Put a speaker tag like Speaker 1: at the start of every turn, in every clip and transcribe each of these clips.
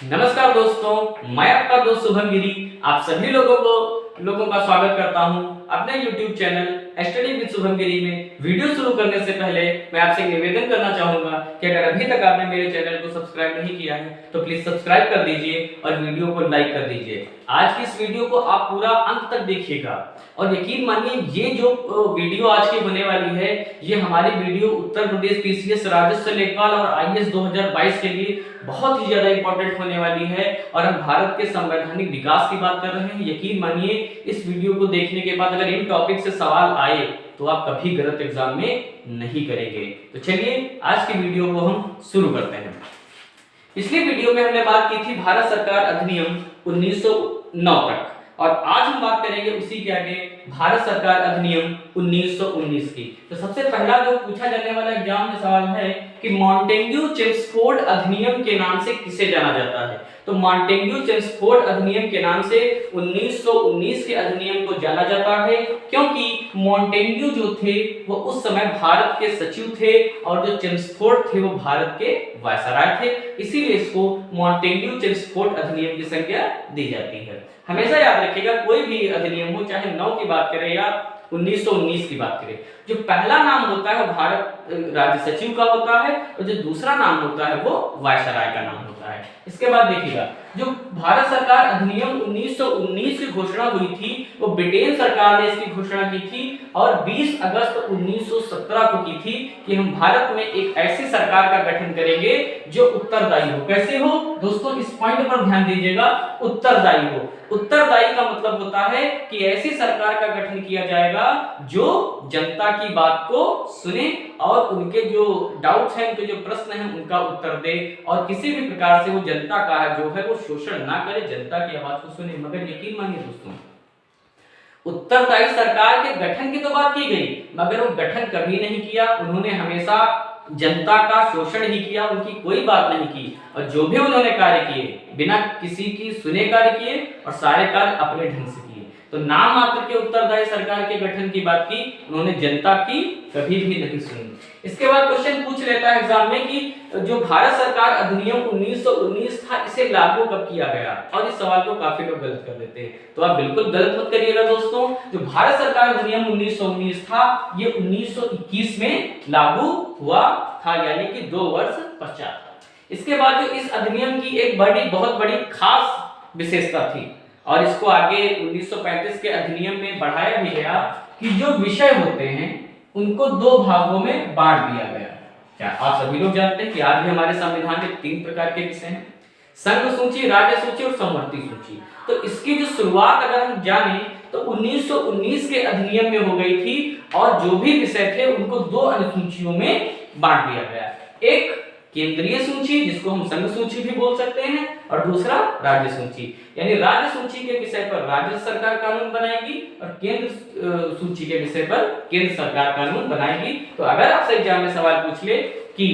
Speaker 1: नमस्कार दोस्तों, मैं आपका दोस्त शुभम गिरी आप सभी लोगों का स्वागत करता हूं अपने YouTube channel study with Shubham Giri में। वीडियो शुरू करने से पहले मैं आपसे निवेदन करना चाहूंगा कि अगर अभी तक आपने मेरे चैनल को सब्सक्राइब नहीं किया है तो प्लीज सब्सक्राइब कर दीजिए और वीडियो को लाइक कर दीजिए। आज की इस वीडियो को आप पूरा अंत तक देखिएगा और यकीन मानिए ये जो वीडियो आज की होने वाली है ये हमारी वीडियो उत्तर प्रदेश पीसीएस राजस्व लेखपाल और आईएएस 2022 के लिए बहुत ही ज्यादा इंपॉर्टेंट होने वाली है और हम भारत के संवैधानिक विकास की बात कर रहे हैं। यकीन मानिए इस वीडियो को देखने के बाद अगर इन टॉपिक से सवाल आए तो आप कभी गलत एग्जाम में नहीं करेंगे। तो चलिए आज की वीडियो को हम शुरू करते हैं। पिछली वीडियो में हमने बात की थी भारत सरकार अधिनियम 1909 तक और आज हम बात करेंगे उसी के आगे भारत सरकार अधिनियम 1919 की। तो सबसे पहला जो पूछा जाने वाला एग्जाम में सवाल है कि मॉन्टेग्यू चेम्सफोर्ड अधिनियम के नाम से किसे जाना जाता है। तो मॉन्टेग्यू चेम्सफोर्ड अधिनियम के नाम से 1919 के अधिनियम को जाना जाता है क्योंकि मॉन्टेग्यू जो थे वो उस समय भारत के सचिव थे और जो चेम्सफोर्ड थे वो भारत के वायसराय थे, इसीलिए इसको मॉन्टेग्यू चेम्सफोर्ड अधिनियम की संज्ञा दी जाती है। हमेशा याद रखिएगा कोई भी अधिनियम हो चाहे 9 की बात करें या 1919 की बात करें, जो पहला नाम होता है वो भारत राज्य सचिव का होता है और जो दूसरा नाम होता है वो वायसराय का नाम होता है। इसके बाद देखिएगा जो भारत सरकार अधिनियम 1919 की घोषणा हुई थी वो ब्रिटेन सरकार ने इसकी घोषणा की थी और 20 अगस्त 1917 को की थी कि हम भारत में एक ऐसी सरकार का गठन करेंगे जो उत्तरदायी हो। कैसे हो दोस्तों, इस पॉइंट पर ध्यान दीजिएगा, उत्तरदायी हो। उत्तरदायी का मतलब होता है कि ऐसी सरकार का गठन किया जाएगा जो जनता की बात को सुने और उनके जो डाउट्स हैं, उनके जो प्रश्न हैं उनका उत्तर दे और किसी भी प्रकार से वो जनता का जो है वो शोषण ना करे, जनता की आवाज को सुने। मगर यकीन मानिए दोस्तों, उत्तरदायी सरकार के गठन की तो बात की गई मगर वो गठन कभी नहीं किया। उन्होंने हमेशा जनता का शोषण ही किया, उनकी कोई बात नहीं की और जो भी उन्होंने कार्य किए बिना किसी की सुने कार्य किए और सारे कार्य अपने ढंग से किए। तो नाम मात्र के उत्तरदायी सरकार के गठन की बात की, उन्होंने जनता की कभी भी नहीं सुनी। इसके बाद क्वेश्चन पूछ लेता है एग्जाम में कि जो भारत सरकार अधिनियम 1919 था इसे लागू कब किया गया, और इस सवाल को काफी लोग गलत कर देते हैं, तो आप बिल्कुल गलत मत करिएगा दोस्तों। जो भारत सरकार अधिनियम 1919 था ये 1921 में लागू हुआ था, यानी कि 2 वर्ष पश्चात। इसके बाद जो इस अधिनियम की एक बहुत बड़ी खास विशेषता थी और इसको आगे 1935 के अधिनियम में बढ़ाया भी गया कि जो विषय होते हैं उनको 2 भागों में बांट दिया गया। क्या आप सभी लोग जानते हैं कि आज भी हमारे संविधान में 3 प्रकार के विषय हैं, संघ सूची, राज्य सूची और समवर्ती सूची। तो इसकी जो शुरुआत अगर हम जाने तो 1919 के अधिनियम में हो गई थी और जो भी विषय थे उनको 2 अनुसूचियों में बांट दिया गया। एक केंद्रीय सूची जिसको हम संघ सूची भी बोल सकते हैं और दूसरा राज्य सूची, यानी राज्य सूची के विषय पर राज्य सरकार कानून बनाएगी और केंद्र सूची के विषय पर केंद्र सरकार कानून बनाएगी। तो अगर आपसे एग्जाम में सवाल पूछ ले कि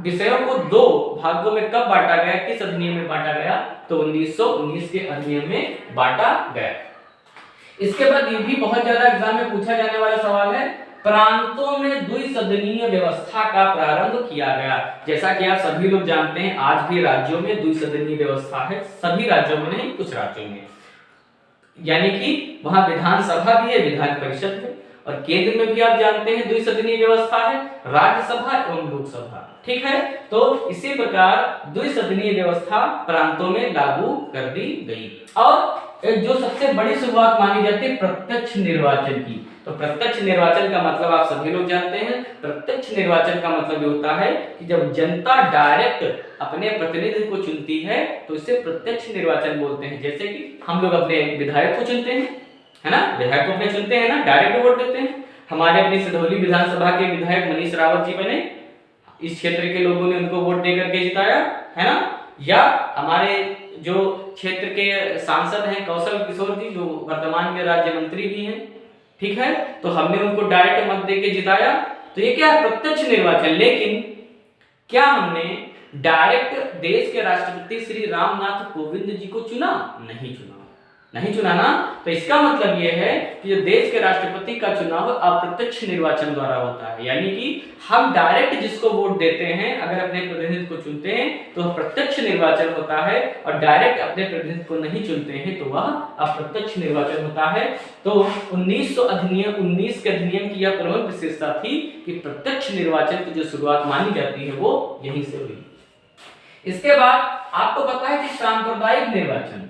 Speaker 1: विषयों को 2 भागों में कब बांटा गया, किस अधिनियम में बांटा गया, तो 1919 के अधिनियम में बांटा गया। इसके बाद ये भी बहुत ज्यादा एग्जाम में पूछा जाने वाला सवाल है, प्रांतों में द्विसदनीय व्यवस्था का प्रारंभ किया गया। जैसा कि आप सभी लोग जानते हैं आज भी राज्यों में द्विसदनीय व्यवस्था है, सभी राज्यों में नहीं कुछ राज्यों में, यानी कि वहां विधानसभा भी है, विधान परिषद है और केंद्र में भी आप जानते हैं द्विसदनीय व्यवस्था है, राज्यसभा एवं लोकसभा। ठीक है, तो इसी प्रकार द्विसदनीय व्यवस्था प्रांतों में लागू कर दी गई। और जो सबसे बड़ी शुरुआत मानी जाती है प्रत्यक्ष निर्वाचन की, तो प्रत्यक्ष निर्वाचन का मतलब आप सभी लोग जानते हैं, प्रत्यक्ष निर्वाचन का मतलब ये होता है कि जब जनता डायरेक्ट अपने प्रतिनिधि को चुनती है तो इसे प्रत्यक्ष निर्वाचन बोलते हैं। जैसे कि हम लोग अपने विधायक को चुनते हैं, है ना, विधायक को अपने चुनते हैं ना, डायरेक्ट वोट देते हैं। हमारे अपनी सिधौली विधानसभा के विधायक मनीष रावत जी बने, इस क्षेत्र के लोगों ने उनको वोट देकर के जिताया, है ना। या हमारे जो क्षेत्र के सांसद हैं कौशल किशोर जी जो वर्तमान में राज्य मंत्री भी हैं, ठीक है, तो हमने उनको डायरेक्ट मत देके जिताया। तो ये क्या है, प्रत्यक्ष निर्वाचन। लेकिन क्या हमने डायरेक्ट देश के राष्ट्रपति श्री रामनाथ कोविंद जी को चुना? नहीं चुना। नहीं चुना ना, तो इसका मतलब यह है कि जो देश के राष्ट्रपति का चुनाव अप्रत्यक्ष निर्वाचन द्वारा होता है, यानी कि हम डायरेक्ट जिसको वोट देते हैं, अगर अपने प्रतिनिधि को चुनते हैं तो वह प्रत्यक्ष निर्वाचन होता है, और डायरेक्ट अपने प्रतिनिधि को नहीं चुनते हैं तो वह अप्रत्यक्ष निर्वाचन होता है। तो 1919 के अधिनियम की यह प्रमुख विशेषता थी कि प्रत्यक्ष निर्वाचन की जो शुरुआत मानी जाती है वो यहीं से हुई। इसके बाद आपको पता है कि सांप्रदायिक निर्वाचन,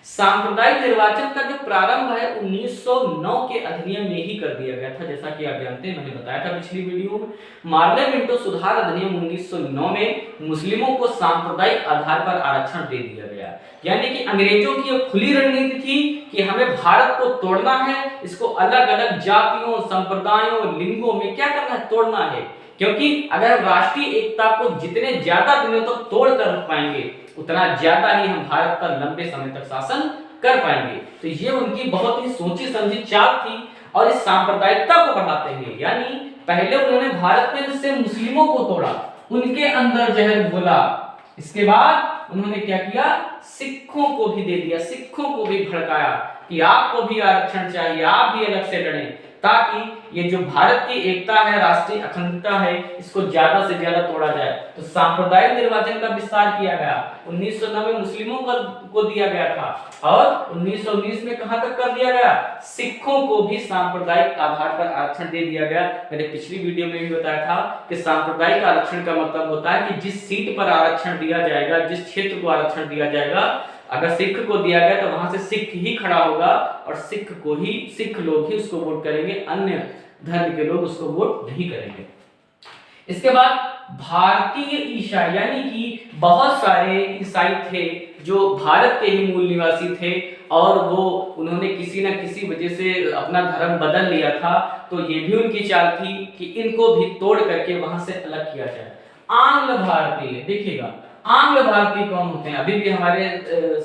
Speaker 1: सांप्रदायिक निर्वाचन का जो प्रारंभ है 1909 के अधिनियम में ही कर दिया गया था। जैसा कि आप जानते हैं, मैंने बताया था पिछली वीडियो में, मार्ले मिंटो सुधार अधिनियम 1909 में मुस्लिमों को सांप्रदायिक आधार पर आरक्षण दे दिया गया। यानी कि अंग्रेजों की एक खुली रणनीति थी कि हमें भारत को तोड़ना है, इसको अलग अलग जातियों, संप्रदायों, लिंगों में क्या करना है, तोड़ना है। क्योंकि अगर हम राष्ट्रीय एकता को जितने ज्यादा दिनों तक तोड़ कर रख पाएंगे, उतना ज्यादा ही हम भारत पर लंबे समय तक शासन कर पाएंगे। तो ये उनकी बहुत ही सोची समझी चाल थी, और इस सांप्रदायिकता को बढ़ाते हुए, यानी पहले उन्होंने भारत में से मुस्लिमों को तोड़ा, उनके अंदर जहर घोला, इसके बाद उन्होंने क्या किया, सिखों को भी दे दिया, सिखों को भी भड़काया कि आपको भी आरक्षण चाहिए, आप भी अलग से लड़ें, ताकि ये जो भारत की एकता है, राष्ट्रीय अखंडता है, इसको ज्यादा से ज्यादा तोड़ा जाए। तो सांप्रदायिक निर्वाचन का विस्तार किया गया। 1909 में मुस्लिमों को दिया गया था, और 1919 में कहां तक कर दिया गया, सिखों को भी सांप्रदायिक आधार पर आरक्षण दे दिया गया। मैंने पिछली वीडियो में भी बताया था कि सांप्रदायिक आरक्षण का मतलब होता है कि जिस सीट पर आरक्षण दिया जाएगा, जिस क्षेत्र को आरक्षण दिया जाएगा, अगर सिख को दिया गया तो वहां से सिख ही खड़ा होगा, और सिख लोग ही उसको वोट करेंगे, अन्य धर्म के लोग उसको वोट नहीं करेंगे। इसके बाद भारतीय ईसाई, यानी कि बहुत सारे ईसाई थे जो भारत के ही मूल निवासी थे, और वो उन्होंने किसी न किसी वजह से अपना धर्म बदल लिया था। तो ये भी उनकी चाल थी कि इनको भी तोड़ करके वहां से अलग किया जाए। आंग्ल भारतीय, देखिएगा आंग्ल भारतीय कौन होते हैं, अभी भी हमारे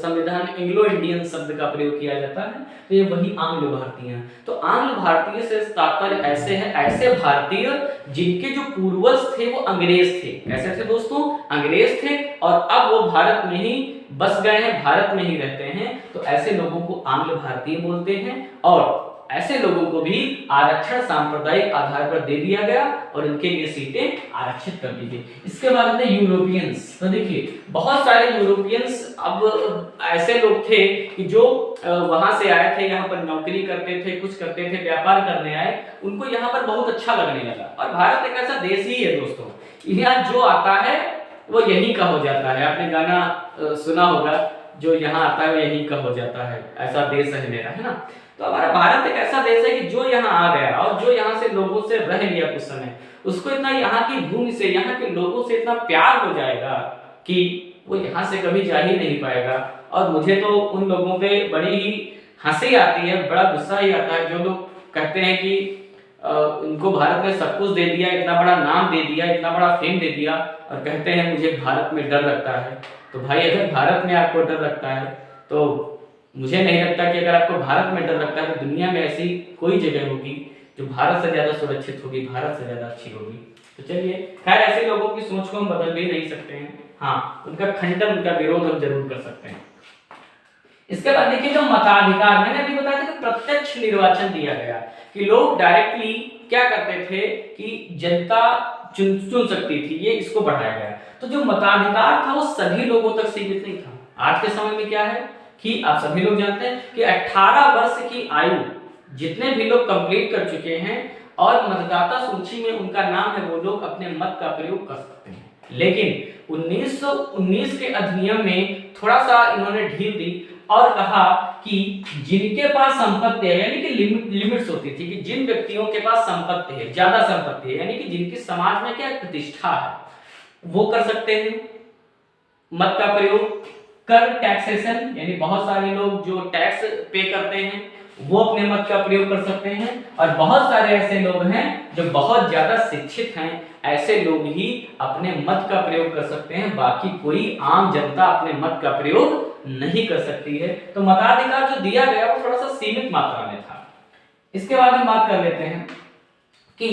Speaker 1: संविधान में एंग्लो इंडियन शब्द का प्रयोग किया जाता है, तो ये वही आंग्ल भारतीय हैं। तो आंग्ल भारतीय से तात्पर्य ऐसे है, ऐसे भारतीय जिनके जो पूर्वज थे वो अंग्रेज थे। कैसे थे दोस्तों, अंग्रेज थे, और अब वो भारत में ही बस गए हैं, भारत में ही रहते हैं, तो ऐसे लोगों को आंग्ल भारतीय बोलते हैं। और ऐसे लोगों को भी आरक्षण सांप्रदायिक आधार पर दे दिया गया, और इनके लिए सीटें आरक्षित कर दी गई। इसके बाद में यूरोपियंस, तो देखिए बहुत सारे यूरोपियंस अब ऐसे लोग थे कि जो वहां से आए थे, यहाँ पर नौकरी करते थे, कुछ करते थे, व्यापार करने आए, उनको यहाँ पर बहुत अच्छा लगने लगा। और भारत एक ऐसा देश ही है दोस्तों, यहाँ जो आता है वो यहीं का हो जाता है। आपने गाना सुना होगा, जो यहाँ आता है वो यहीं का हो जाता है, ऐसा देश है मेरा, है ना। तो हमारा भारत एक ऐसा देश है कि जो यहाँ आ गया और जो यहाँ से लोगों से रह लिया कुछ समय, उसको इतना यहाँ की भूमि से, यहाँ के लोगों से इतना प्यार हो जाएगा कि वो यहाँ से कभी जा ही नहीं पाएगा। और मुझे तो उन लोगों पे बड़ी ही हंसी आती है, बड़ा गुस्सा ही आता है, जो लोग कहते हैं कि उनको भारत ने सब कुछ दे दिया, इतना बड़ा नाम दे दिया, इतना बड़ा फेम दे दिया, और कहते हैं मुझे भारत में डर लगता है। तो भाई अगर भारत में आपको डर लगता है, तो मुझे नहीं लगता कि अगर आपको भारत में डर लगता है तो दुनिया में ऐसी कोई जगह होगी जो भारत से ज्यादा सुरक्षित होगी, भारत से ज्यादा अच्छी होगी। तो चलिए, खैर ऐसे लोगों की सोच को हम बदल भी नहीं सकते हैं, हाँ उनका खंडन, उनका विरोध हम जरूर कर सकते हैं। इसके बाद देखिए जो मताधिकार, मैंने अभी बताया था कि प्रत्यक्ष निर्वाचन दिया गया, कि लोग डायरेक्टली क्या करते थे कि जनता चुन सकती थी, ये इसको बढ़ाया गया। तो जो मताधिकार था वो सभी लोगों तक सीमित नहीं था। आज के समय में क्या है कि आप सभी लोग जानते हैं कि 18 वर्ष की आयु जितने भी लोग कंप्लीट कर चुके हैं और मतदाता सूची में उनका नाम है, वो लोग अपने मत का प्रयोग कर सकते हैं। लेकिन 1919 के अधिनियम में थोड़ा सा इन्होंने ढील दी और कहा कि जिनके पास संपत्ति है, यानी कि लिमिट्स होती थी कि जिन व्यक्तियों के पास संपत्ति है, ज्यादा संपत्ति है, यानी कि जिनकी समाज में क्या प्रतिष्ठा है, वो कर सकते हैं मत का प्रयोग। कर टैक्सेशन, यानी बहुत सारे लोग जो टैक्स पे करते हैं वो अपने मत का प्रयोग कर सकते हैं। और बहुत सारे ऐसे लोग हैं जो बहुत ज्यादा शिक्षित हैं, ऐसे लोग ही अपने मत का प्रयोग कर सकते हैं, बाकी कोई आम जनता अपने मत का प्रयोग नहीं कर सकती है। तो मताधिकार जो दिया गया वो थोड़ा सा सीमित मात्रा में था। इसके बाद हम बात कर लेते हैं कि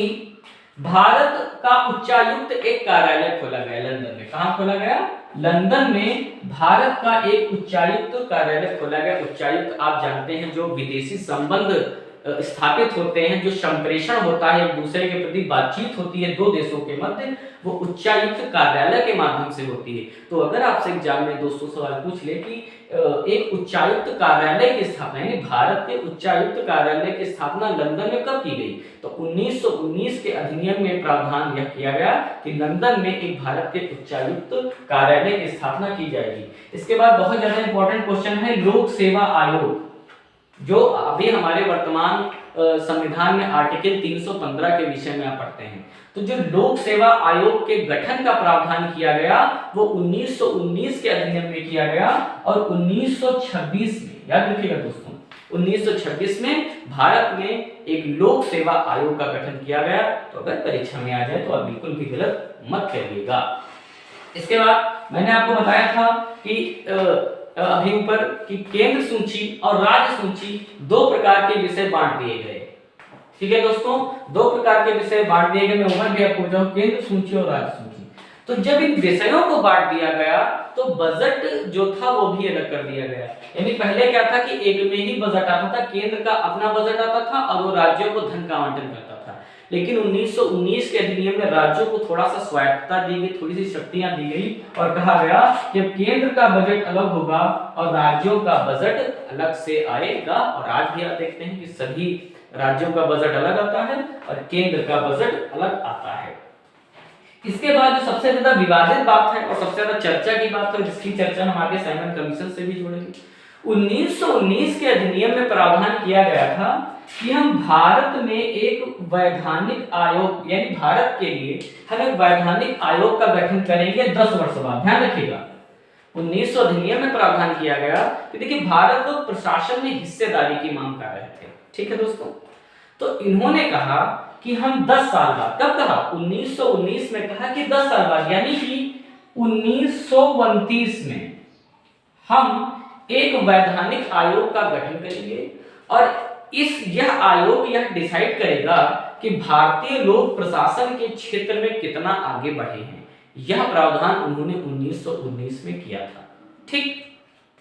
Speaker 1: भारत का उच्चायुक्त एक कार्यालय खोला गया लंदन में। कहाँ खोला गया? लंदन में भारत का एक उच्चायुक्त कार्यालय खोला गया। उच्चायुक्त आप जानते हैं जो विदेशी संबंध स्थापित होते हैं, जो संप्रेषण होता है, एक दूसरे के प्रति बातचीत होती है दो देशों के मध्य, वो उच्चायुक्त कार्यालय के माध्यम से होती है। तो अगर आपसे एग्जाम में दोस्तों सवाल पूछ ले कि एक उच्चायुक्त कार्यालय की स्थापना, यानी भारत के उच्चायुक्त कार्यालय की स्थापना लंदन में कब की गई, तो 1919 के अधिनियम में प्रावधान यह किया गया कि लंदन में एक भारत के उच्चायुक्त कार्यालय की स्थापना की जाएगी। इसके बाद बहुत ज्यादा इंपॉर्टेंट क्वेश्चन है लोक सेवा आयोग, जो अभी हमारे वर्तमान संविधान में आर्टिकल 315 के विषय में आप पढ़ते हैं। तो जो लोक सेवा आयोग के गठन का प्रावधान किया गया वो 1919 के अधिनियम में किया गया, और 1926 में, याद रखिएगा दोस्तों, 1926 में भारत में एक लोक सेवा आयोग का गठन किया गया। तो अगर परीक्षा में आ जाए तो आप बिल्कुल भी गलत मत करिएगा। इसके बाद मैंने आपको बताया था कि अभी ऊपर कि केंद्र सूची और राज्य सूची दो प्रकार के विषय बांट दिए गए। ठीक है दोस्तों, दो प्रकार के विषय बांट दिए गए। मैं उम्र भी आपको बताऊं, केंद्र सूची और राज्य सूची। तो जब इन विषयों को बांट दिया गया तो बजट जो था वो भी अलग कर दिया गया। यानी पहले क्या था कि एक में ही बजट आता था, केंद्र का अपना बजट आता था और वो राज्यों को धन का आवंटन करता था। लेकिन 1919 के अधिनियम में राज्यों को थोड़ा सा स्वायत्तता दी गई, थोड़ी सी शक्तियां दी गई और कहा गया कि केंद्र का बजट अलग होगा और राज्यों का बजट अलग से आएगा। और आज भी आप देखते हैं कि सभी राज्यों का बजट अलग आता है और केंद्र का बजट अलग आता है। इसके बाद जो सबसे ज्यादा विवादित बात है और सबसे ज्यादा चर्चा की बात है, जिसकी चर्चा हम आगे साइमन कमीशन से भी जोड़ेंगे, 1919 के अधिनियम में प्रावधान किया गया था कि हम भारत में एक वैधानिक आयोग, यानी भारत के लिए हम एक वैधानिक आयोग का गठन करेंगे 10 वर्ष बाद। ध्यान रखिएगा, 1900 अधिनियम में प्रावधान किया गया कि देखिए भारत को प्रशासन में हिस्सेदारी की मांग कर रहे थे। ठीक है दोस्तों, तो इन्होंने कहा कि हम 10 साल बाद, कब कहा? 1919 में कहा कि 10 साल बाद, यानी कि 1929 में हम एक वैधानिक आयोग का गठन करेंगे और यह आयोग यह डिसाइड करेगा कि भारतीय लोक प्रशासन के क्षेत्र में कितना आगे बढ़े हैं। यह प्रावधान उन्होंने 1919 में किया था। ठीक,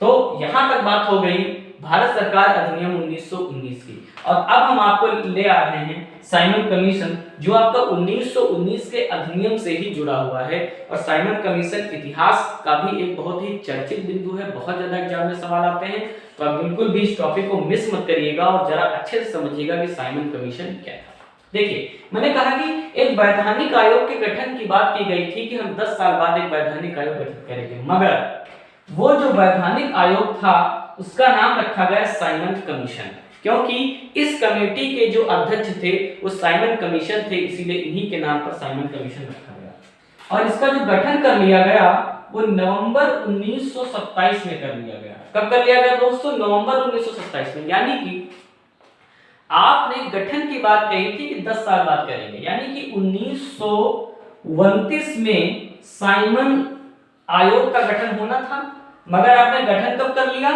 Speaker 1: तो यहां तक बात हो गई भारत सरकार अधिनियम 1919 की। और अब हम आपको ले आ रहे हैं साइमन कमीशन, जो आपका 1919 के अधिनियम से ही जुड़ा हुआ है। और साइमन कमीशन इतिहास का भी एक बहुत ही चर्चित बिंदु है, बहुत ज्यादा एग्जाम में सवाल आते हैं। तो आप बिल्कुल भी इस टॉपिक को मिस मत करिएगा और जरा अच्छे से समझिएगा कि साइमन कमीशन क्या था। देखिए, मैंने कहा कि एक वैधानिक आयोग के गठन की बात की गई थी कि हम 10 साल बाद एक वैधानिक आयोग गठित करेंगे, मगर वो जो वैधानिक आयोग था उसका नाम रखा गया साइमन कमीशन, क्योंकि इस कमेटी के जो अध्यक्ष थे वो साइमन कमीशन थे, इसीलिए इन्हीं के नाम पर साइमन कमीशन रखा गया। और इसका जो गठन कर लिया गया वो नवंबर 1927 में कर लिया गया। कब कर लिया गया दोस्तों? नवंबर 1927 में। यानी कि आपने गठन की बात कही थी कि 10 साल बाद करेंगे, यानी कि 1929 में साइमन आयोग का गठन होना था, मगर आपने गठन कब कर लिया?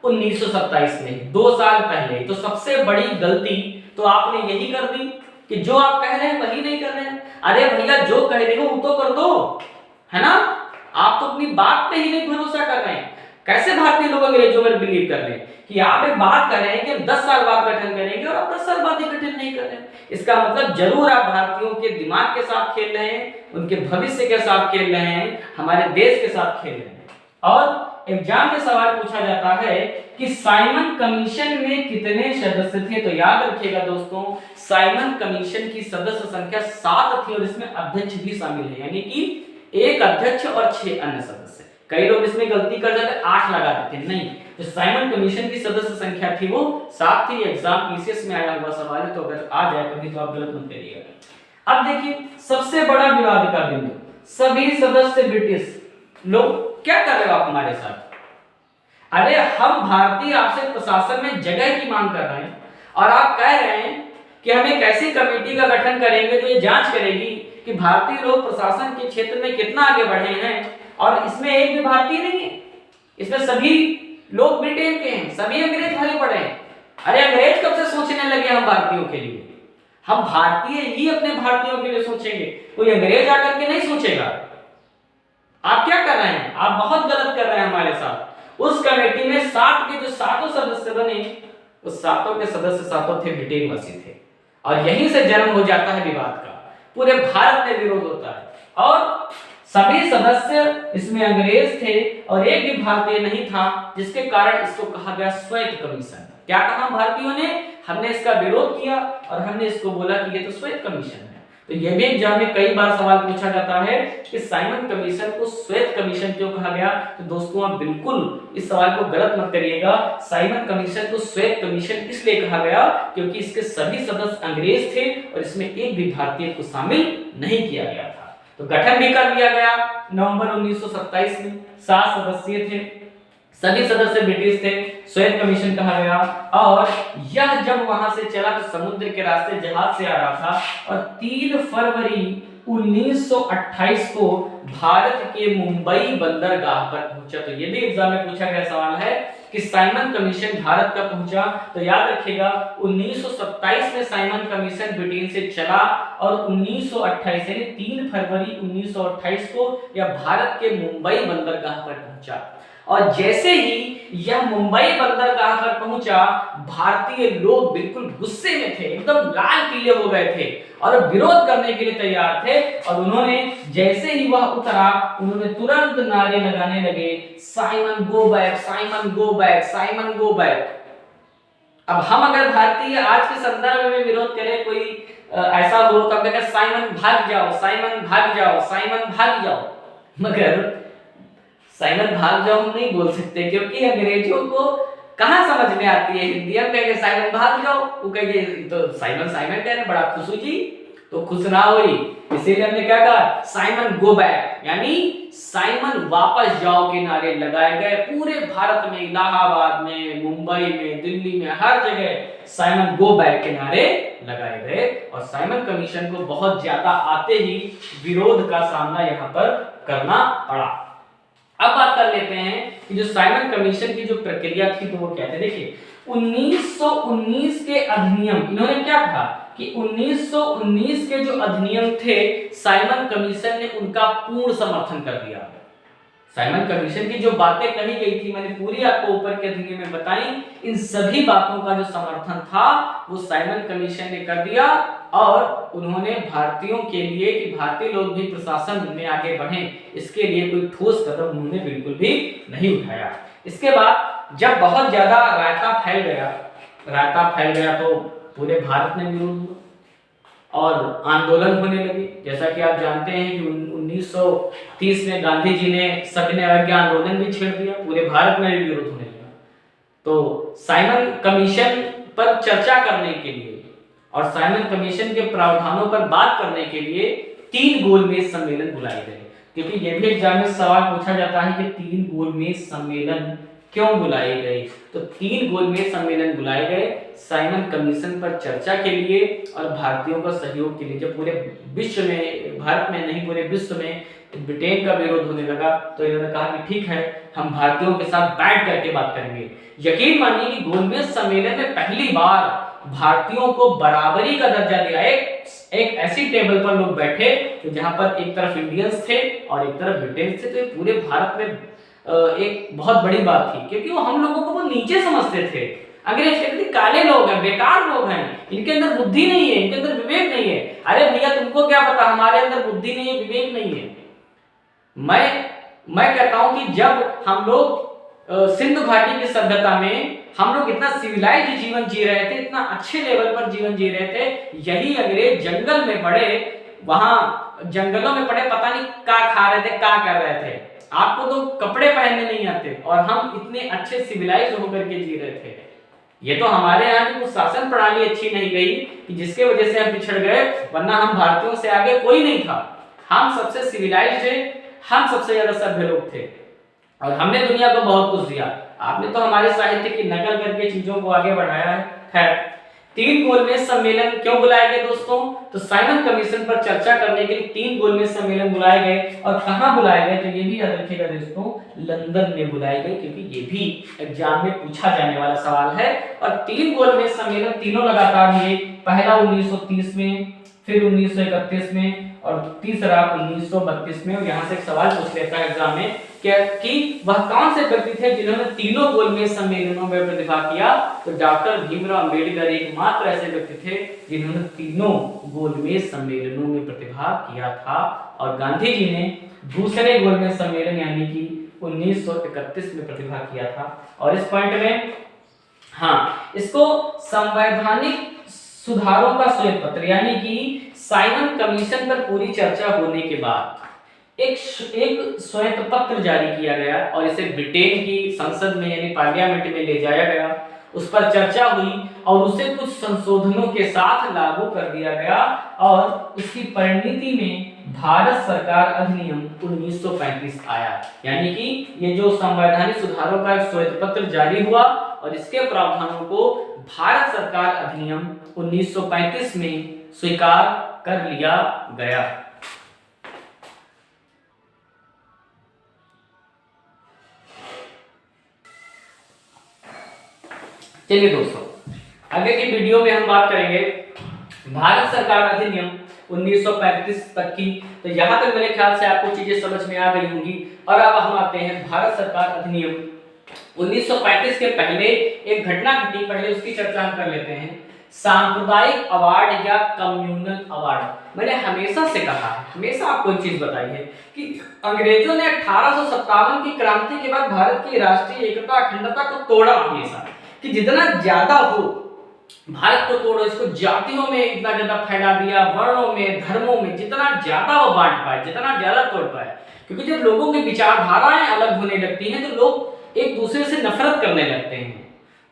Speaker 1: 1927 में, 2 साल पहले। तो सबसे बड़ी गलती तो आपने यही कर दी कि जो आप कह रहे हैं वही नहीं कर रहे हैं। अरे भैया, जो कह रहे हो वो तो कर दो, है ना? आप तो अपनी बात पे ही नहीं भरोसा कर रहे हैं। कैसे भारतीय लोग अंग्रेजों में बिलीव कर रहे हैं कि आप एक बात कर रहे हैं कि हम 10 साल बाद गठन करेंगे और आप 10 साल बाद ही गठन नहीं कर रहे हैं। इसका मतलब जरूर आप भारतीयों के दिमाग के साथ खेल रहे हैं, उनके भविष्य के साथ खेल रहे हैं, हमारे देश के साथ खेल रहे हैं। और एग्जाम में सवाल पूछा जाता है कि साइमन कमीशन में कितने सदस्य थे? तो याद रखिएगा दोस्तों, साइमन कमीशन की सदस्य संख्या 7 थी और इसमें अध्यक्ष भी शामिल है, यानी कि एक अध्यक्ष और 6 अन्य सदस्य। कई लोग इसमें गलती कर जाते, 8 लगा देते, नहीं। जो साइमन कमीशन की सदस्य संख्या थी वो 7 थी। एग्जाम पीसीएस में आया हुआ सवाल है, तो अगर आ जाए कभी तो आप गलत मत करिएगा। अब देखिए, सबसे बड़ा विवाद का बिंदु, सभी सदस्य ब्रिटिश लोग। क्या कर रहे हो आप हमारे साथ? अरे हम भारतीय आपसे प्रशासन में जगह की मांग कर रहे हैं और आप कह रहे हैं कि हम एक ऐसी कमेटी का गठन करेंगे जो ये जांच करेगी कि भारतीय लोग प्रशासन के क्षेत्र में कितना आगे बढ़े हैं, और इसमें एक भी भारतीय नहीं है, इसमें सभी लोग ब्रिटेन के हैं, सभी अंग्रेज भरे पड़े हैं। अरे अंग्रेज कब से सोचने लगे हम भारतीयों के लिए? हम भारतीय ही अपने भारतीयों के लिए सोचेंगे, कोई अंग्रेज आकर के नहीं सोचेगा। आप क्या कर रहे हैं, आप बहुत गलत कर रहे हैं हमारे साथ। उस कमेटी में 7 के जो 7 सदस्य बने, उस 7 के सदस्य 7 थे ब्रिटेनवासी थे, और यहीं से जन्म हो जाता है विवाद का। पूरे भारत में विरोध होता है और सभी सदस्य इसमें अंग्रेज थे और एक भी भारतीय नहीं था, जिसके कारण इसको कहा गया श्वेत कमीशन। क्या कहा भारतीयों ने, हमने इसका विरोध किया और हमने इसको बोला कि ये तो श्वेत कमीशन है। तो ये भी एग्जाम में कई बार सवाल पूछा जाता है कि साइमन कमीशन को श्वेत कमीशन क्यों कहा गया। तो दोस्तों आप बिल्कुल इस सवाल को गलत मत करिएगा। साइमन कमीशन को श्वेत कमीशन इसलिए कहा गया क्योंकि इसके सभी सदस्य अंग्रेज थे और इसमें एक भी भारतीय को शामिल नहीं किया गया था। तो गठन भी कर दिया गया नवंबर 1927 में, 7 सदस्य थे, सभी सदस्य ब्रिटिश थे, श्वेत कमीशन कहा गया। और यह जब वहां से चला तो समुद्र के रास्ते जहाज से आ रहा था और 3 फरवरी 1928 को भारत के मुंबई बंदरगाह पर पहुंचा। तो ये भी एग्जाम में पूछा गया सवाल है कि साइमन कमीशन भारत कब पहुंचा। तो याद रखिएगा 1927 में साइमन कमीशन ब्रिटेन से चला और 1928 यानी 3 फरवरी 1928 को यह भारत के मुंबई बंदरगाह पर पहुंचा। और जैसे ही यह मुंबई बंदरगाह पर पहुंचा, भारतीय लोग बिल्कुल गुस्से में थे, एकदम लाल पीले हो गए थे और विरोध करने के लिए तैयार थे। और उन्होंने जैसे ही वह उतरा, उन्होंने तुरंत नारे लगाने लगे, Simon go back, Simon go back, Simon go back. अब हम अगर भारतीय आज के संदर्भ में विरोध करें, कोई ऐसा हो तो हम कहें साइमन भाग जाओ, साइमन भाग जाओ, साइमन भाग जाओ। मगर साइमन भाग जाओ हम नहीं बोल सकते, क्योंकि अंग्रेजों को कहां समझ में आती है हिंदी। हम कहेंगे साइमन भाग जाओ, वो कहेंगे तो साइमन साइमन कह रहे, बड़ा खुश हुई जी, तो खुश ना हुई, इसीलिए हमने क्या कहा साइमन गो बैक, यानी साइमन वापस जाओ के नारे लगाए गए। पूरे भारत में, इलाहाबाद में, मुंबई में, दिल्ली में, हर जगह साइमन गो बैक के नारे लगाए गए और साइमन कमीशन को बहुत ज्यादा आते ही विरोध का सामना यहाँ पर करना पड़ा। अब बात कर लेते हैं कि जो साइमन कमीशन की जो प्रक्रिया थी तो वो क्या थी। देखिए 1919 के अधिनियम, इन्होंने क्या कहा कि 1919 के जो अधिनियम थे, साइमन कमीशन ने उनका पूर्ण समर्थन कर दिया। साइमन कमीशन की जो बातें कही गई थी, मैंने पूरी आपको ऊपर के अधिनियम में बताई, इन सभी बातों का जो समर्थन था वो साइमन कमीशन ने कर दिया। और उन्होंने भारतीयों के लिए कि भारतीय लोग भी प्रशासन में आगे बढ़ें, इसके लिए कोई ठोस कदम उन्होंने बिल्कुल भी नहीं उठाया। इसके बाद जब बहुत ज्यादा रायता फैल गया तो पूरे भारत में विरोध हुआ और आंदोलन होने लगे। जैसा कि आप जानते हैं कि 1930 में गांधी जी ने सविनय अवज्ञा आंदोलन भी छेड़ दिया, पूरे भारत में भी विरोध होने लगा। तो साइमन कमीशन पर चर्चा करने के लिए और साइमन कमीशन के प्रावधानों पर बात करने के लिए 3 गोलमेज सम्मेलन बुलाए गए। क्योंकि यह भी एग्जाम में सवाल पूछा जाता है कि 3 गोलमेज सम्मेलन क्यों बुलाए गए। तो 3 गोलमेज सम्मेलन बुलाए गए साइमन कमीशन पर चर्चा के लिए और भारतीयों का सहयोग के लिए। जब पूरे विश्व में, भारत में नहीं पूरे विश्व में ब्रिटेन का विरोध होने लगा तो इन्होंने कहा कि ठीक है, हम भारतीयों के साथ बैठ करके बात करेंगे। यकीन मानिए कि गोलमेज सम्मेलन में पहली बार भारतीयों को बराबरी का दर्जा दिया। एक ऐसी टेबल पर लोग बैठे तो जहां पर एक तरफ इंडियंस थे और एक तरफ ब्रिटेन थे। तो ये पूरे भारत में एक बहुत बड़ी बात थी, क्योंकि वो हम लोगों को वो नीचे समझते थे। अंग्रेज कहते थे काले लोग हैं, बेकार लोग हैं, इनके अंदर बुद्धि नहीं है, इनके अंदर विवेक नहीं है। अरे भैया तुमको क्या पता, हमारे अंदर बुद्धि नहीं है, विवेक नहीं है। मैं कहता हूं कि जब हम लोग सिंधु घाटी की सभ्यता में हम लोग इतना सिविलाइज्ड जीवन जी रहे थे, इतना अच्छे लेवल पर जीवन जी रहे थे, यही अंग्रेज जंगल में पड़े, वहां जंगलों में पड़े, पता नहीं क्या खा रहे थे, क्या कर रहे थे। आपको तो कपड़े पहनने नहीं आते और हम इतने अच्छे सिविलाइज्ड होकर के जी रहे थे। ये तो हमारे यहाँ की कुछ शासन प्रणाली अच्छी नहीं गई कि जिसके वजह से हम पिछड़ गए, वरना हम भारतीयों से आगे कोई नहीं था। हम सबसे सिविलाइज्ड थे, हम सबसे ज्यादा सभ्य लोग थे और हमने दुनिया को बहुत कुछ दिया। आपने तो हमारे साहित्य की नकल करके चीजों को आगे बढ़ाया है। खैर, तीन गोलमेज सम्मेलन क्यों बुलाए गए दोस्तों? तो साइमन कमीशन पर चर्चा करने के लिए तीन गोलमेज सम्मेलन बुलाए गए। और कहां बुलाए गए? तो ये भी याद रखिएगा दोस्तों, लंदन में बुलाए गए, क्योंकि ये भी एग्जाम में पूछा जाने वाला सवाल है। और तीन गोलमेज सम्मेलन तीनों लगातार हुए, पहला 1930 में, फिर 1931 में और तीसरा 1932 में। और यहाँ से एक सवाल पूछ लेता है एग्जाम में क्या कि वह कौन से व्यक्ति थे जिन्होंने तीनों गोलमेज सम्मेलनों में प्रतिभाग किया? तो डॉक्टर भीमराव अंबेडकर एकमात्र ऐसे व्यक्ति थे जिन्होंने तीनों गोलमेज सम्मेलनों में प्रतिभाग किया था। और गांधी जी ने दूसरे गोलमेज सम्मेलन यानी कि 1931 में प्रतिभाग किया था। और इस पॉइंट में इसको संवैधानिक सुधारों का श्वेत पत्र यानी कि साइमन कमीशन पर पूरी चर्चा होने के बाद एक श्वेत पत्र जारी किया गया और इसे ब्रिटेन की संसद में यानी पार्लियामेंट में ले जाया गया। उस पर चर्चा हुई और उसे कुछ संशोधनों के साथ लागू कर दिया गया और उसकी परिणति में भारत सरकार अधिनियम 1935 आया। यानी कि ये जो संवैधानिक सुधारों का श्वेत पत्र जारी हुआ और इसके प्रावधानों को भारत सरकार अधिनियम 1935 में स्वीकार कर लिया गया। चलिए दोस्तों, आगे की वीडियो में हम बात करेंगे भारत सरकार अधिनियम 1935 तक की। तो यहाँ तक मेरे ख्याल से आपको चीजें समझ में आ गई होंगी। और अब हम आते हैं भारत सरकार अधिनियम 1935 के पहले एक घटना घटी, पहले उसकी चर्चा हम कर लेते हैं। सांप्रदायिक अवार्ड या कम्युनल अवार्ड। मैंने हमेशा से कहा है, हमेशा आपको एक चीज बताई है कि अंग्रेजों ने 1857 की क्रांति के बाद भारत की राष्ट्रीय एकता अखंडता को तोड़ा हमेशा, कि जितना ज्यादा हो भारत को तोड़ो, इसको जातियों में इतना ज्यादा फैला दिया, वर्णों में, धर्मों में, जितना ज्यादा वो बांट पाए, जितना ज्यादा तोड़ पाए। क्योंकि जब लोगों की विचारधाराएं अलग होने लगती हैं तो लोग एक दूसरे से नफरत करने लगते हैं,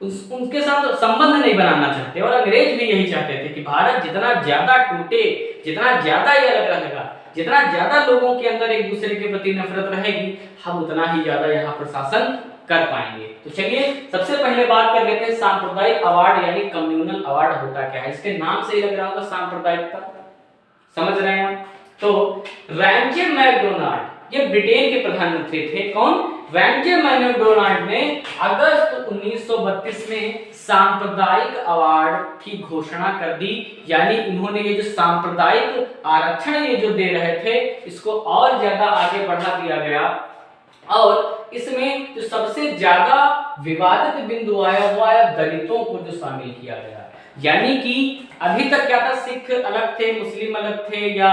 Speaker 1: उनके साथ संबंध नहीं बनाना चाहते। और अंग्रेज भी यही चाहते थे कि भारत जितना ज्यादा टूटे, जितना ज्यादा ये अलग रहेगा, जितना ज्यादा लोगों के अंदर एक दूसरे के प्रति नफरत रहेगी, हम उतना ही ज्यादा यहाँ प्रशासन कर पाएंगे। तो चलिए सबसे पहले बात कर लेते हैं सांप्रदायिक अवार्ड यानी कम्युनल अवार्ड होता क्या है। इसके नाम से ही लग रहा होगा सांप्रदायिकता, समझ रहे हैं आप? तो रैमजे मैकडोनाल्ड ये ब्रिटेन के प्रधानमंत्री थे। कौन? रैमजे मैकडोनाल्ड ने अगस्त 1932 में सांप्रदायिक अवार्ड की घोषणा कर दी। यानी इन्होंने ये जो सांप्रदायिक आरक्षण ये जो दे रहे थे, इसको और ज्यादा आगे बढ़ा दिया गया। और इसमें जो सबसे ज्यादा विवादित बिंदु आया वो आया दलितों को जो शामिल किया गया। यानी कि अभी तक क्या था, सिख अलग थे, मुस्लिम अलग थे या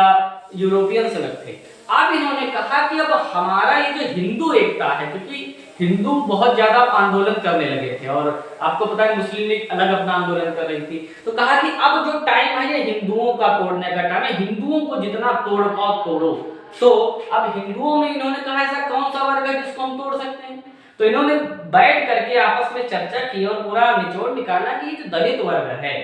Speaker 1: यूरोपियंस अलग थे। अब इन्होंने कहा कि अब हमारा ये जो हिंदू एकता है, क्योंकि हिंदू बहुत ज्यादा आंदोलन करने लगे थे और आपको पता है मुस्लिम लीग अलग अपना आंदोलन कर रही थी, तो कहा कि अब जो टाइम है ये हिंदुओं का तोड़ने का टाइम है, हिंदुओं को जितना तोड़ पाओ तोड़ो। तो अब हिंदुओं में इन्होंने कहा ऐसा कौन सा वर्ग है जिसको हम तोड़ सकते हैं? तो इन्होंने बैठ करके आपस में चर्चा की और पूरा निचोड़ निकाला कि जो दलित वर्ग है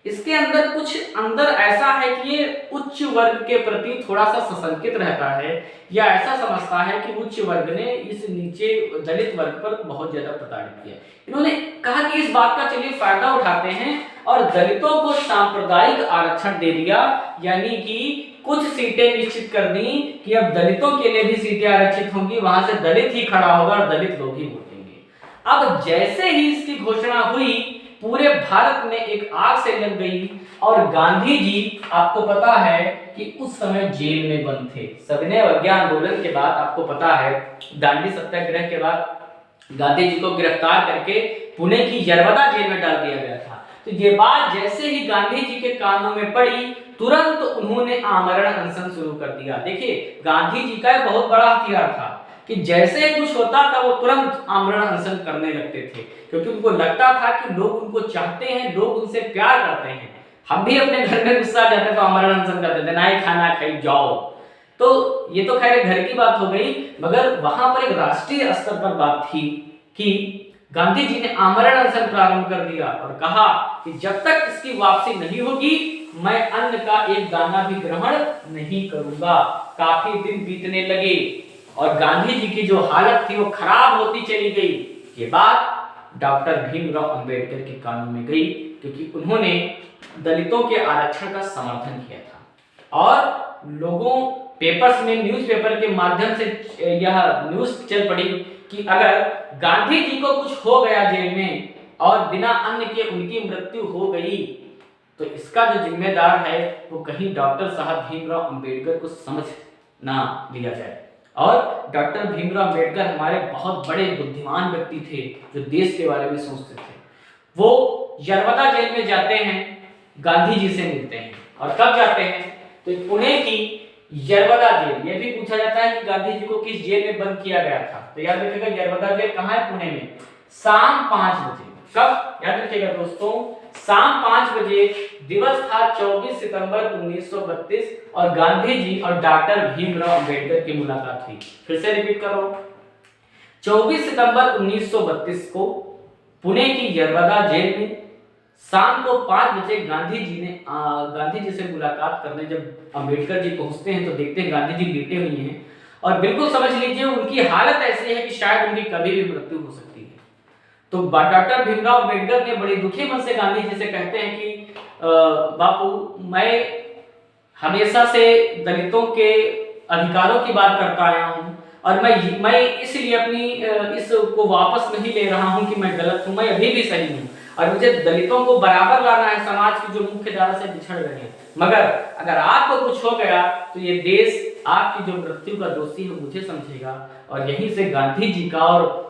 Speaker 1: इसके अंदर कुछ अंदर ऐसा है कि ये उच्च वर्ग के प्रति थोड़ा सा सशंकित रहता है या ऐसा समझता है कि उच्च वर्ग ने इस नीचे दलित वर्ग पर बहुत ज्यादा प्रताड़ित किया। इन्होंने कहा कि इस बात का चलिए फायदा उठाते हैं और दलितों को सांप्रदायिक आरक्षण दे दिया। यानी कि कुछ सीटें निश्चित कर दी कि अब दलितों के लिए भी सीटें आरक्षित होंगी, वहां से दलित ही खड़ा होगा और दलित लोग ही वोटेंगे। अब जैसे ही इसकी घोषणा हुई पूरे भारत में एक आग से लग गई और गांधी जी आपको पता है कि उस समय जेल में बंद थे। सविनय अवज्ञा आंदोलन के बाद आपको पता है दांडी सत्याग्रह के बाद गांधी जी को गिरफ्तार करके पुणे की यरवदा जेल में डाल दिया गया था। तो ये बात जैसे ही गांधी जी के कानों में पड़ी तुरंत उन्होंने आमरण अनशन शुरू कर दिया। देखिए गांधी जी का बहुत बड़ा हथियार था कि जैसे कुछ होता था वो तुरंत आमरण अनशन करने लगते थे, क्योंकि उनको लगता था कि लोग उनको चाहते हैं, लोग उनसे प्यार करते हैं। हम भी अपने घर में गुस्सा आ जाते तो आमरण अनशन करते थे, ना ही खाना खाई जाओ। तो ये तो खैर घर की बात हो गई, मगर वहां पर एक राष्ट्रीय स्तर पर बात थी कि गांधी जी ने आमरण अनशन प्रारंभ कर दिया और कहा कि जब तक इसकी वापसी नहीं होगी मैं अन्न का एक दाना भी ग्रहण नहीं करूंगा। काफी दिन बीतने लगे और गांधी जी की जो हालत थी वो खराब होती चली गई। ये बात डॉक्टर भीमराव अंबेडकर के कानों में गई क्योंकि उन्होंने दलितों के आरक्षण का समर्थन किया था और लोगों पेपर्स में न्यूज़पेपर के माध्यम से यह न्यूज़ चल पड़ी कि अगर गांधी जी को कुछ हो गया जेल में और बिना अन्न के उनकी मृत्यु हो गई तो इसका जो जिम्मेदार है वो कहीं डॉक्टर साहब भीमराव अंबेडकर को समझ ना लिया जाए। और डॉक्टर भीमराव अंबेडकर हमारे बहुत बड़े बुद्धिमान व्यक्ति थे जो देश के बारे में सोचते थे। वो यरवदा जेल में जाते हैं, गांधी जी से मिलते हैं। और कब जाते हैं? तो पुणे की यरवदा जेल। यह भी पूछा जाता है कि गांधी जी को किस जेल में बंद किया गया था। तो याद रखिएगा यरवदा जेल कहाँ है? पुणे में। शाम 5 बजे। कब? याद रखिएगा दोस्तों, शाम 5 बजे। दिवस था 24 सितंबर 1932 और गांधी जी और डॉक्टर भीमराव अंबेडकर की मुलाकात हुई। फिर से रिपीट कर रहा हूं, 24 सितंबर 1932 को पुणे की यरवदा जेल में शाम को 5 बजे गांधी जी से मुलाकात करने जब अंबेडकर जी पहुंचते हैं तो देखते हैं गांधी जी लेटे हुए हैं और बिल्कुल समझ लीजिए उनकी हालत ऐसी है कि शायद उनकी कभी भी मृत्यु हो सकती है। तो डॉक्टर भीमराव अंबेडकर ने बड़े दुखी मन से गांधी जी से कहते हैं कि बापू, मैं हमेशा से दलितों के अधिकारों की बात करता आया हूं और मैं इसलिए अपनी इसको वापस नहीं ले रहा हूं कि मैं गलत हूं, मैं अभी भी सही हूं और मुझे दलितों को बराबर लाना है समाज की जो मुख्य धारा से बिछड़ रहे हैं। मगर अगर आपको कुछ हो गया तो ये देश आपकी जो मृत्यु का दोषी है मुझे समझेगा। और यहीं से गांधी जी का और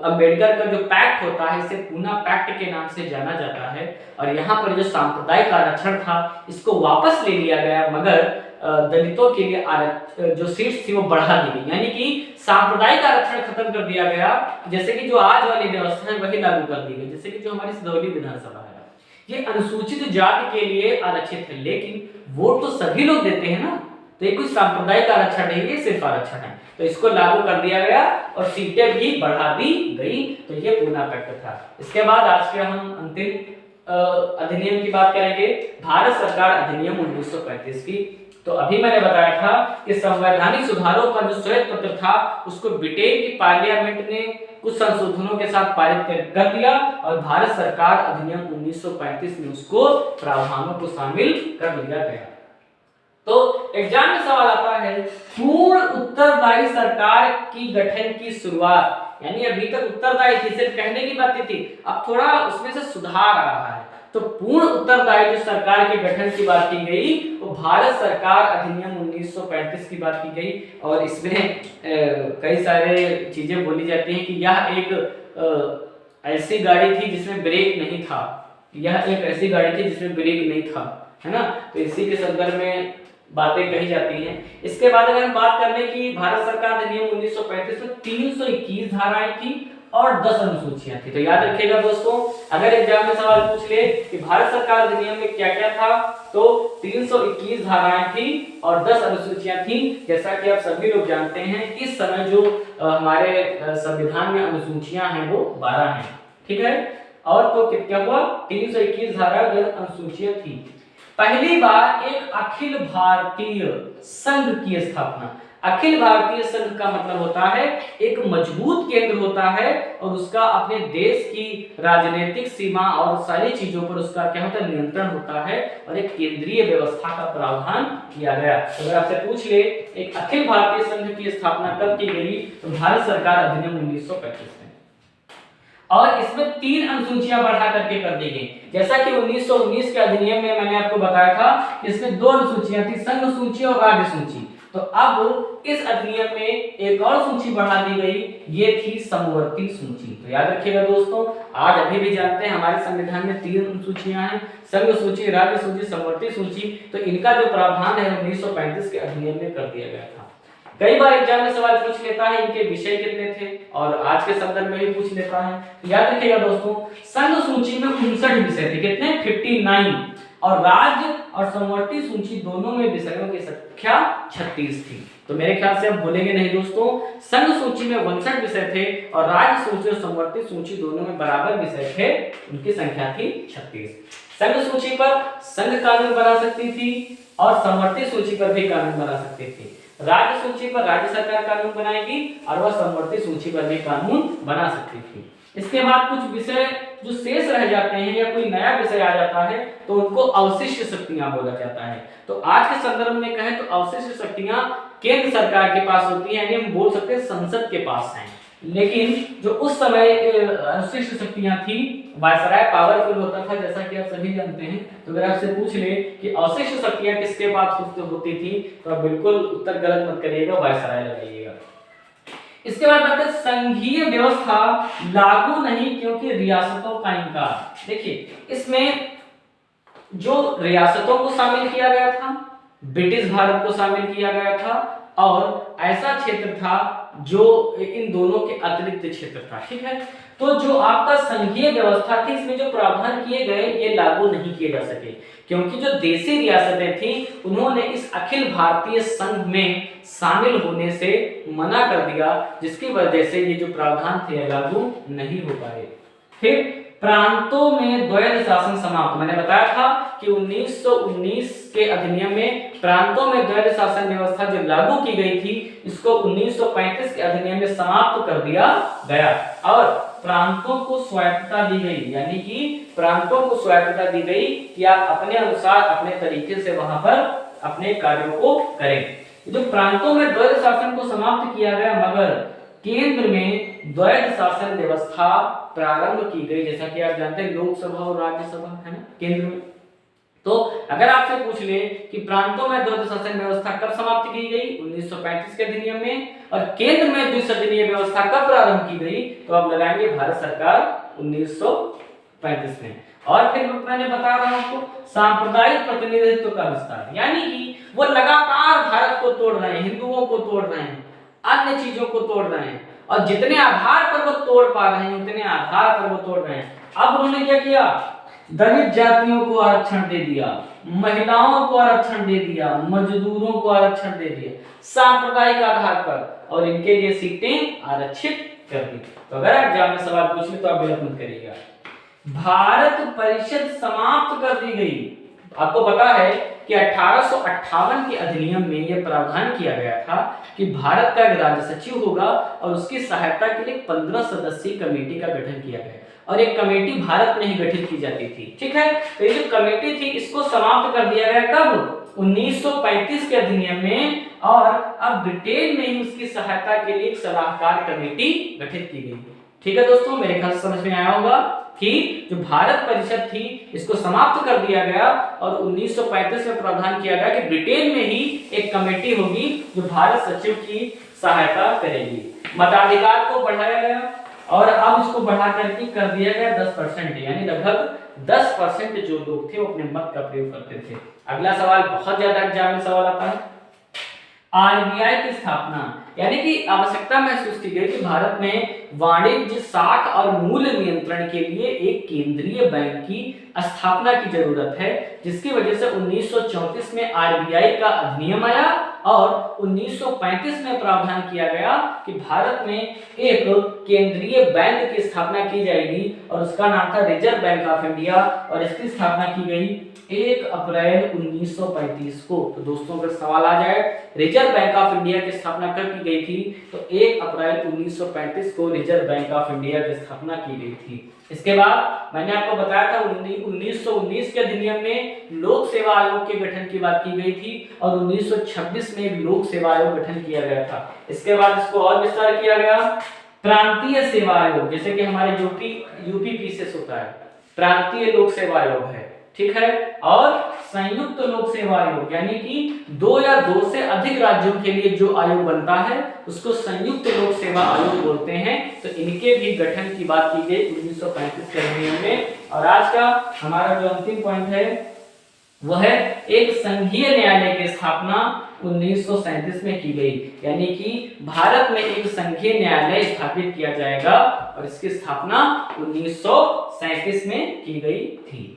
Speaker 1: अंबेडकर का जो पैक्ट होता है इसे पूना पैक्ट के नाम से जाना जाता है। और यहाँ पर जो सांप्रदायिक आरक्षण था इसको वापस ले लिया गया, मगर दलितों के लिए जो सीट्स थी वो बढ़ा दी गई, यानी कि सांप्रदायिक आरक्षण खत्म कर दिया गया। जैसे कि जो आज वाली व्यवस्था है वही लागू कर दी गई। जैसे कि जो हमारी सिधौली विधानसभा है ये अनुसूचित जाति के लिए आरक्षित है, लेकिन वोट तो सभी लोग देते हैं ना, तो ये कोई सांप्रदायिक आरक्षण नहीं, ये सिर्फ आरक्षण है। तो इसको लागू कर दिया गया और सीटें भी बढ़ा दी गई। तो ये पूना पैक्ट था। इसके बाद आज के हम अंतिम अधिनियम की बात करेंगे, भारत सरकार अधिनियम 1935 की। तो अभी मैंने बताया था कि संवैधानिक सुधारों का जो श्वेत पत्र था उसको ब्रिटेन की पार्लियामेंट ने कुछ संशोधनों के साथ पारित कर दिया और भारत सरकार अधिनियम 1935 में उसको प्रावधानों को शामिल कर लिया गया। तो एग्जाम में सवाल आता है पूर्ण उत्तरदायी सरकार की गठन की शुरुआत, यानी अभी तक उत्तरदायी थी, सिर्फ कहने की बातें थी, अब थोड़ा उसमें से सुधार आ रहा है। तो पूर्ण उत्तरदायी जो सरकार के गठन की बात की गई वो भारत सरकार अधिनियम 1935 की बात की गई। और इसमें कई सारे चीजें बोली जाती हैं कि यह एक ऐसी गाड़ी थी जिसमें ब्रेक नहीं था, यह एक ऐसी गाड़ी थी जिसमें ब्रेक नहीं था, है ना। तो इसी के संदर्भ में बातें कही जाती हैं। इसके बाद अगर हम बात करने की भारत सरकार अधिनियम 1935 में 321 धाराएं थी और 10 अनुसूचियां थी। तो याद रखिएगा दोस्तों, अगर एग्जाम में सवाल पूछ ले कि भारत सरकार अधिनियम में क्या क्या था तो 321 धाराएं थी और 10 अनुसूचियां थी। जैसा कि आप सभी लोग जानते हैं इस समय जो हमारे संविधान में अनुसूचियां हैं वो 12 हैं, ठीक है। और तो क्या हुआ, 321 धारा 10 अनुसूचियां थी। पहली बार एक अखिल भारतीय संघ की स्थापना। अखिल भारतीय संघ का मतलब होता है एक मजबूत केंद्र होता है और उसका अपने देश की राजनीतिक सीमा और सारी चीजों पर उसका क्या होता है, नियंत्रण होता है और एक केंद्रीय व्यवस्था का प्रावधान किया गया। तो अगर आपसे पूछ ले एक अखिल भारतीय संघ की स्थापना कब की गई तो भारत सरकार अधिनियम 1935 में। और इसमें 3 अनुसूचियां बढ़ा करके कर दी गई। जैसा कि 1919 के अधिनियम में मैंने आपको बताया था इसमें 2 अनुसूचियां थी, संघ सूची और राज्य सूची। तो अब इस अधिनियम में एक और सूची बढ़ा दी गई, ये थी समवर्ती सूची। तो याद रखिएगा दोस्तों, आज अभी भी जानते हैं हमारे संविधान में 3 अनुसूचियां हैं, संघ सूची, राज्य सूची, समवर्ती सूची। तो इनका जो प्रावधान है 1935 के अधिनियम में कर दिया गया था। कई बार एग्जाम में सवाल पूछ लेता है इनके विषय कितने थे और आज के संदर्भ में भी पूछ लेता है। याद रखिएगा दोस्तों, संघ सूची में 59 विषय थे, कितने, 59, और राज्य और समवर्ती सूची दोनों में विषयों की संख्या 36 थी। तो मेरे ख्याल से आप भूलेंगे नहीं दोस्तों, संघ सूची में 59 विषय थे और राज्य सूची और समवर्ती सूची दोनों में बराबर विषय थे, उनकी संख्या थी 36। संघ सूची पर संघ कानून बना सकती थी और समवर्ती सूची पर भी कानून बना सकती थी। राज्य सूची पर राज्य सरकार कानून बनाएगी और वह समवर्ती सूची पर भी कानून बना सकती थी। इसके बाद कुछ विषय जो शेष रह जाते हैं या कोई नया विषय आ जाता है तो उनको अवशिष्ट शक्तियां बोला जाता है। तो आज के संदर्भ में कहें तो अवशिष्ट शक्तियां केंद्र सरकार के पास होती है, यानी हम बोल सकते हैं संसद के पास है। लेकिन जो उस समय अवशिष्ट शक्तियां थी, वायसराय पावरफुल होता था जैसा कि आप सभी जानते हैं। तो अगर आपसे पूछ ले कि अवशिष्ट शक्तियां किसके पास होती थी तो आप बिल्कुल उत्तर गलत मत करिएगा, वायसराय लगाइएगा। इसके बाद बात है संघीय व्यवस्था लागू नहीं क्योंकि रियासतों का इनकार। देखिए इसमें जो रियासतों को शामिल किया गया था, ब्रिटिश भारत को शामिल किया गया था और ऐसा क्षेत्र था जो इन दोनों के अतिरिक्त क्षेत्र था, ठीक है। तो जो आपका संघीय व्यवस्था थी इसमें जो प्रावधान किए गए ये लागू नहीं किए जा सके क्योंकि जो देशी रियासतें थी उन्होंने इस अखिल भारतीय संघ में शामिल होने से मना कर दिया, जिसकी वजह से ये जो प्रावधान थे लागू नहीं हो पाए। फिर प्रांतों में द्वैध शासन समाप्त। मैंने बताया था कि 1919 के अधिनियम में प्रांतों में द्वैध शासन व्यवस्था जो लागू की गई थी इसको 1935 के अधिनियम में समाप्त कर दिया गया और प्रांतों को स्वायत्तता दी गई, यानी कि प्रांतों को स्वायत्तता दी गई कि आप अपने अनुसार अपने तरीके से वहां पर अपने कार्यों को करें। जो प्रांतों में द्वैध शासन को समाप्त किया गया मगर केंद्र में द्वैध शासन व्यवस्था प्रारंभ की गई, जैसा कि आप जानते हैं लोकसभा और राज्यसभा है ना केंद्र में। तो अगर आपसे पूछ ले कि प्रांतों में द्वैध शासन व्यवस्था कब समाप्त की गई 1935 के अधिनियम में और केंद्र में द्विसदनीय व्यवस्था कब प्रारंभ की गई तो आप लगाएंगे भारत सरकार 1935 में। और फिर मैंने बता रहा हूं आपको सांप्रदायिक प्रतिनिधित्व का विस्तार, यानी कि वो लगातार भारत को तोड़ रहे हैं, हिंदुओं को तोड़ रहे हैं, अन्य चीजों को तोड़ रहे हैं और जितने आधार पर वो तोड़ पा रहे हैं उतने आधार पर वो तोड़ रहे हैं। अब उन्होंने क्या किया, दलित जातियों को आरक्षण दे दिया, महिलाओं को आरक्षण दे दिया, मजदूरों को आरक्षण दे दिया सांप्रदायिक आधार पर और इनके लिए सीटें आरक्षित कर दी। तो अगर एग्जाम में सवाल पूछ ले तो आप गलत मत करिएगा। भारत परिषद समाप्त कर दी गई। आपको पता है कि 1858 के अधिनियम में यह प्रावधान किया गया था कि भारत का एक राज्य सचिव होगा और उसकी सहायता के लिए 15 सदस्यीय कमेटी का गठन किया गया और एक कमेटी भारत में ही गठित की जाती थी, ठीक है। तो ये जो कमेटी थी इसको समाप्त कर दिया गया कब 1935 के अधिनियम में और अब ब्रिटेन में ही उसकी सहायता के लिए एक सलाहकार कमेटी गठित की गई। ठीक है दोस्तों, मेरे ख्याल से समझ में आया होगा कि जो भारत परिषद थी इसको समाप्त कर दिया गया और 1935 में प्रावधान किया गया कि ब्रिटेन में ही एक कमेटी होगी जो भारत सचिव की सहायता करेगी। मताधिकार को बढ़ाया गया और अब इसको बढ़ा करके कर दिया गया 10%, यानी लगभग 10% जो लोग थे वो अपने मत का प्रयोग करते थे। अगला सवाल बहुत ज्यादा एग्जाम में सवाल आता है, आरबीआई की स्थापना, यानी कि आवश्यकता महसूस की गई कि भारत में वाणिज्य साख और मूल्य नियंत्रण के लिए एक केंद्रीय बैंक की स्थापना की जरूरत है, जिसकी वजह से 1934 में आरबीआई का अधिनियम आया और 1935 में प्रावधान किया गया कि भारत में एक केंद्रीय बैंक की स्थापना की जाएगी और उसका नाम था रिजर्व बैंक ऑफ इंडिया और इसकी स्थापना की गई 1 अप्रैल 1935 को। तो दोस्तों अगर सवाल आ जाए रिजर्व बैंक ऑफ इंडिया की स्थापना कब की गई थी तो 1 अप्रैल 1935 को रिजर्व बैंक ऑफ इंडिया की स्थापना की गई थी। इसके बाद मैंने आपको बताया था 1919 के अधिनियम में लोक सेवा आयोग के गठन की बात की गई थी और 1926 में लोक सेवा आयोग गठन किया गया था। इसके बाद इसको और विस्तार किया गया, प्रांतीय सेवा आयोग, जैसे कि हमारे यूपी पीसीएस होता है, प्रांतीय लोक सेवा आयोग है, ठीक है, और संयुक्त लोक सेवा आयोग, यानी कि 2 या 2 से अधिक राज्यों के लिए जो आयोग बनता है उसको संयुक्त लोक सेवा आयोग बोलते हैं। तो इनके भी गठन की बात की गई 1935 के अधिनियम में। और आज का हमारा जो अंतिम पॉइंट है वह है एक संघीय न्यायालय की स्थापना 1937 में की गई, यानी कि भारत में एक संघीय न्यायालय स्थापित किया जाएगा और इसकी स्थापना 1937 में की गई थी।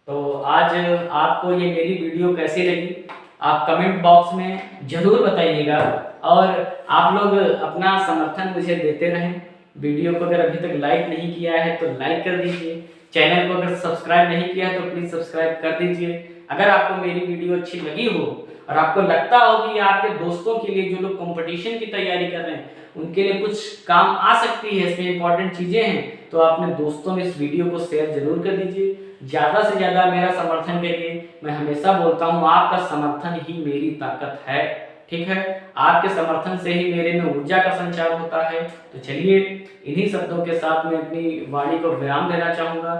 Speaker 1: तो आज आपको ये मेरी वीडियो कैसी लगी आप कमेंट बॉक्स में जरूर बताइएगा और आप लोग अपना समर्थन मुझे देते रहें। वीडियो को अगर अभी तक लाइक नहीं किया है तो लाइक कर दीजिए, चैनल को अगर सब्सक्राइब नहीं किया है तो प्लीज़ सब्सक्राइब कर दीजिए। अगर आपको मेरी वीडियो अच्छी लगी हो और आपको लगता हो कि आपके दोस्तों के लिए जो लोग कंपटीशन की तैयारी कर रहे हैं उनके लिए कुछ काम आ सकती है, इसमें इंपॉर्टेंट चीजें हैं, तो अपने दोस्तों में इस वीडियो को शेयर जरूर कर दीजिए। ज्यादा से ज्यादा मेरा समर्थन करिए। मैं हमेशा बोलता हूँ आपका समर्थन ही मेरी ताकत है, ठीक है। आपके समर्थन से ही मेरे में ऊर्जा का संचार होता है। तो चलिए इन्हीं शब्दों के साथ मैं अपनी वाणी को विराम देना चाहूंगा।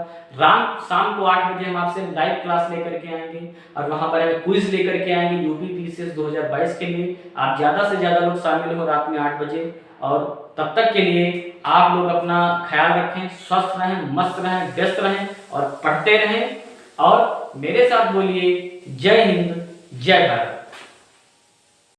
Speaker 1: शाम को 8 बजे हम आपसे लाइव क्लास लेकर के आएंगे और वहां पर हमें क्विज लेकर के आएंगे यूपी पीसीएस 2022 के लिए। आप ज्यादा से ज्यादा लोग शामिल हो रात में 8 बजे। और तब तक के लिए आप लोग अपना ख्याल रखें, स्वस्थ रहें, मस्त रहें, व्यस्त रहें और पढ़ते रहें। और मेरे साथ बोलिए जय हिंद, जय भारत।